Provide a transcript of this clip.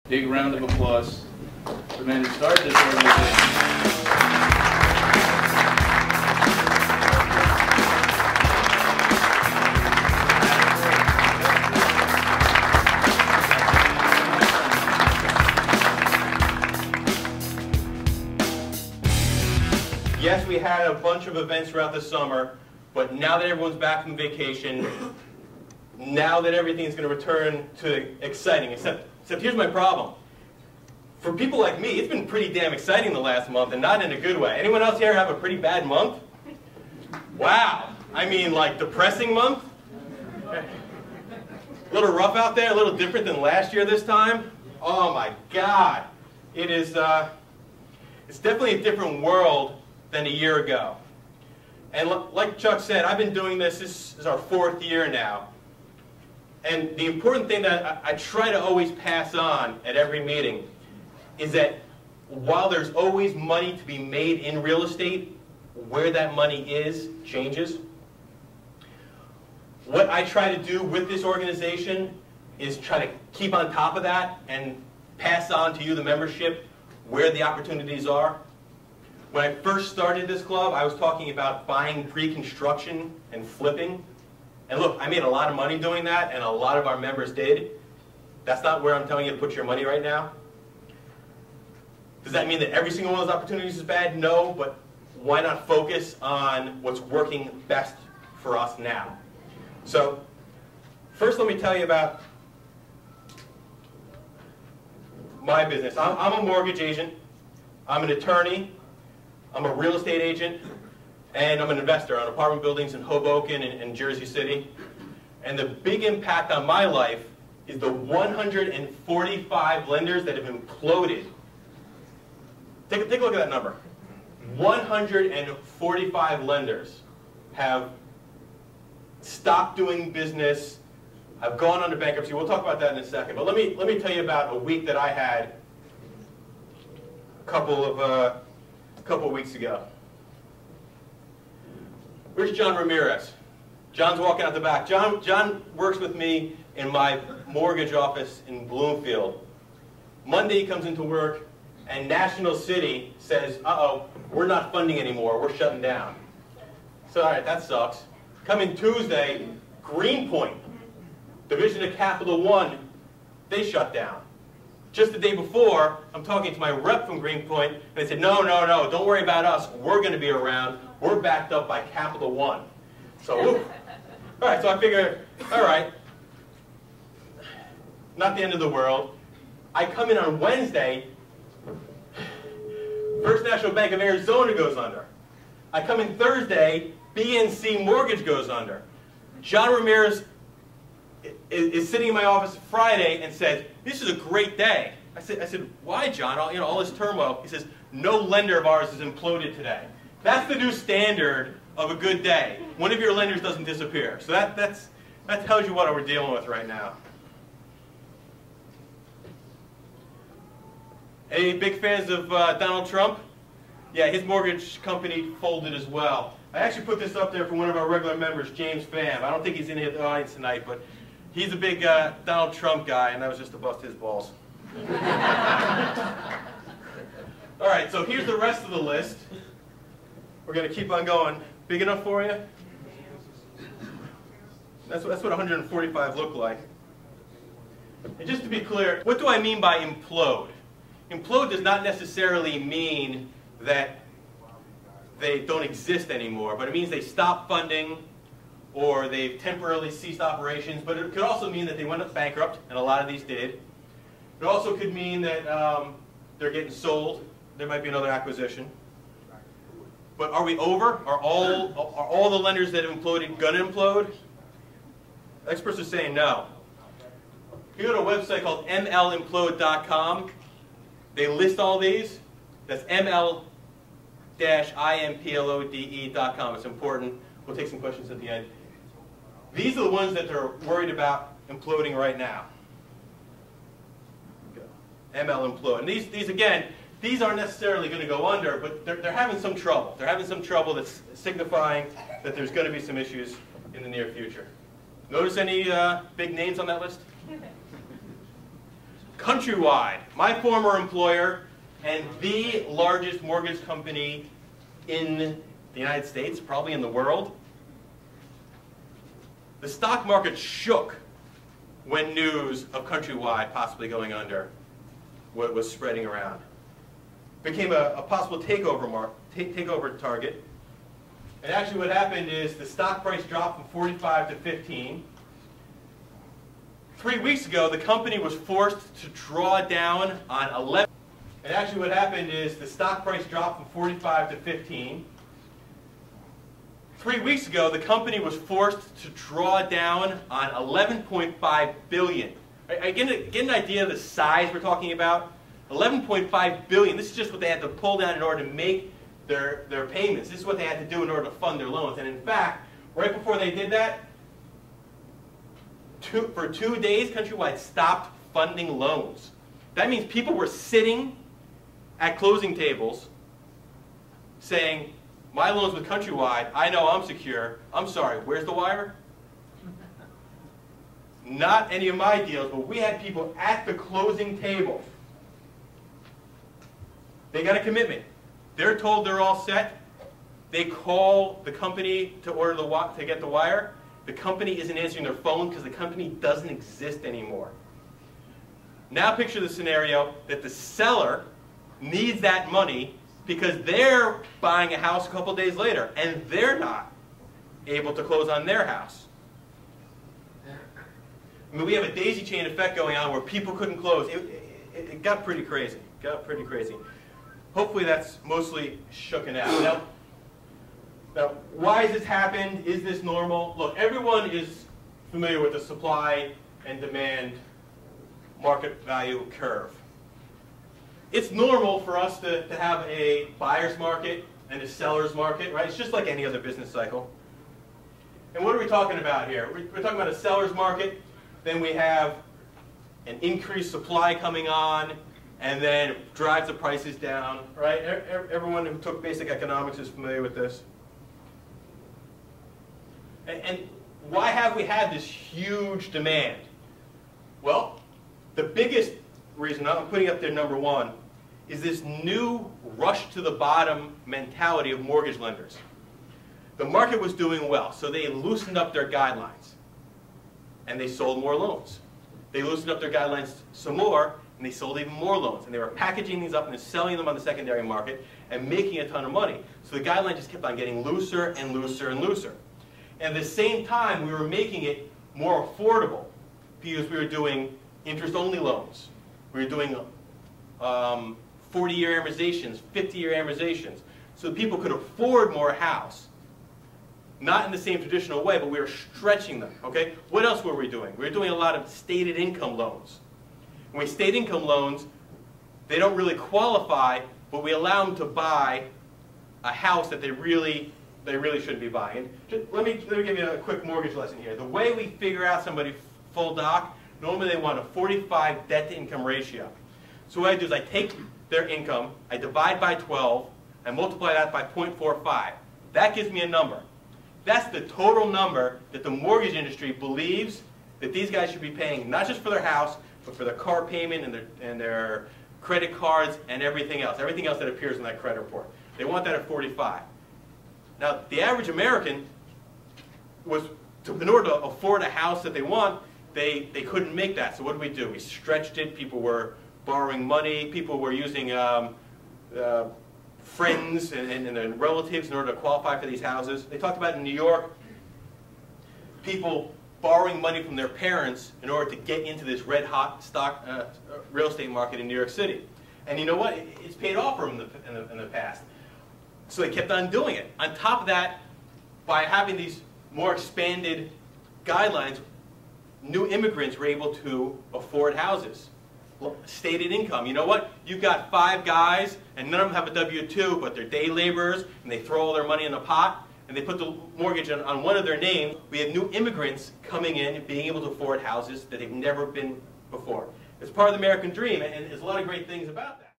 Big round of applause for the man who started this organization. Yes, we had a bunch of events throughout the summer, but now that everyone's back from vacation, now that everything's going to return to exciting, except here's my problem. For people like me, it's been pretty damn exciting the last month, and not in a good way. Anyone else here have a pretty bad month? Wow. I mean, like, depressing month? A little rough out there, a little different than last year this time? Oh my God. It is, it's definitely a different world than a year ago. And like Chuck said, I've been doing this is our 4th year now. And the important thing that I try to always pass on at every meeting is that while there's always money to be made in real estate, where that money is changes. What I try to do with this organization is try to keep on top of that and pass on to you, the membership, where the opportunities are. When I first started this club, I was talking about buying pre-construction and flipping. And look, I made a lot of money doing that, and a lot of our members did. That's not where I'm telling you to put your money right now. Does that mean that every single one of those opportunities is bad? No, but why not focus on what's working best for us now? So, first let me tell you about my business. I'm a mortgage agent. I'm an attorney. I'm a real estate agent. And I'm an investor on apartment buildings in Hoboken and Jersey City. And the big impact on my life is the 145 lenders that have imploded. Take a look at that number. 145 lenders have stopped doing business, have gone under bankruptcy. We'll talk about that in a second. But let me tell you about a week that I had a couple of weeks ago. Where's John Ramirez? John's walking out the back. John works with me in my mortgage office in Bloomfield. Monday he comes into work, and National City says, uh-oh, we're not funding anymore, we're shutting down. So, all right, that sucks. Coming Tuesday, Greenpoint, division of Capital One, they shut down. Just the day before, I'm talking to my rep from Greenpoint, and they said, no, don't worry about us, we're going to be around. We're backed up by Capital One. So, all right, so I figure, all right, not the end of the world. I come in on Wednesday, First National Bank of Arizona goes under. I come in Thursday, BNC Mortgage goes under. John Ramirez is sitting in my office Friday and says, this is a great day. I said, why, John? All this turmoil. He says, no lender of ours is imploded today. That's the new standard of a good day. One of your lenders doesn't disappear. So that tells you what we're dealing with right now. Any big fans of Donald Trump? Yeah, his mortgage company folded as well. I actually put this up there for one of our regular members, James Pham. I don't think he's in the audience tonight, but he's a big Donald Trump guy, and that was just to bust his balls. All right, so here's the rest of the list. We're going to keep on going. Big enough for you? That's what 145 look like. And just to be clear, what do I mean by implode? Implode does not necessarily mean that they don't exist anymore, but it means they stop funding or they've temporarily ceased operations, but it could also mean that they went bankrupt, and a lot of these did. It also could mean that they're getting sold. There might be another acquisition. But are we over? Are all the lenders that have imploded going to implode? Experts are saying no. If you go to a website called mlimplode.com, they list all these. That's ml-implode.com. It's important. We'll take some questions at the end. These are the ones that they're worried about imploding right now. ML implode. And these again, these aren't necessarily going to go under, but they're having some trouble. They're having some trouble that's signifying that there's going to be some issues in the near future. Notice any big names on that list? Countrywide, my former employer and the largest mortgage company in the United States, probably in the world. The stock market shook when news of Countrywide possibly going under was spreading around. Became a possible takeover target. And actually what happened is the stock price dropped from 45 to 15. 3 weeks ago, the company was forced to draw down on 11. And actually what happened is the stock price dropped from 45 to 15. 3 weeks ago, the company was forced to draw down on $11.5 billion. Get an idea of the size we're talking about? $11.5 billion. This is just what they had to pull down in order to make their payments. This is what they had to do in order to fund their loans. And in fact, right before they did that, for 2 days, Countrywide stopped funding loans. That means people were sitting at closing tables saying, my loan's with Countrywide, I know I'm secure. I'm sorry, where's the wire? Not any of my deals, but we had people at the closing table. They got a commitment. They're told they're all set. They call the company to get the wire. The company isn't answering their phone because the company doesn't exist anymore. Now picture the scenario that the seller needs that money because they're buying a house a couple days later and they're not able to close on their house. I mean, we have a daisy chain effect going on where people couldn't close. It got pretty crazy. It got pretty crazy. Hopefully that's mostly shooken out. Now, why has this happened? Is this normal? Look, everyone is familiar with the supply and demand market value curve. It's normal for us to have a buyer's market and a seller's market, right? It's just like any other business cycle. And what are we talking about here? We're talking about a seller's market. Then we have an increased supply coming on, and then it drives the prices down, right? Everyone who took basic economics is familiar with this. And why have we had this huge demand? Well, the biggest reason, I'm putting up there number one, is this new rush to the bottom mentality of mortgage lenders. The market was doing well, so they loosened up their guidelines, and they sold more loans. They loosened up their guidelines some more, and they sold even more loans. And they were packaging these up and selling them on the secondary market and making a ton of money. So the guideline just kept on getting looser and looser and looser. And at the same time, we were making it more affordable because we were doing interest-only loans. We were doing 40-year amortizations, 50-year amortizations, so people could afford more house. Not in the same traditional way, but we were stretching them. Okay? What else were we doing? We were doing a lot of stated income loans. When we state income loans, they don't really qualify, but we allow them to buy a house that they really shouldn't be buying. Let me give you a quick mortgage lesson here. The way we figure out somebody full doc, normally they want a 45 debt-to-income ratio. So what I do is I take their income, I divide by 12, I multiply that by 0.45. That gives me a number. That's the total number that the mortgage industry believes that these guys should be paying, not just for their house, but for their car payment and their credit cards and everything else that appears in that credit report. They want that at 45. Now, the average American in order to afford a house that they want, they couldn't make that. So what did? We stretched it. People were borrowing money. People were using friends and relatives in order to qualify for these houses. They talked about in New York, people borrowing money from their parents in order to get into this red-hot real estate market in New York City. And you know what? It's paid off for them in the past. So they kept on doing it. On top of that, by having these more expanded guidelines, new immigrants were able to afford houses. Stated income. You know what? You've got 5 guys, and none of them have a W-2, but they're day laborers, and they throw all their money in a pot, and they put the mortgage on one of their names. We have new immigrants coming in and being able to afford houses that they've never been before. It's part of the American dream, and there's a lot of great things about that.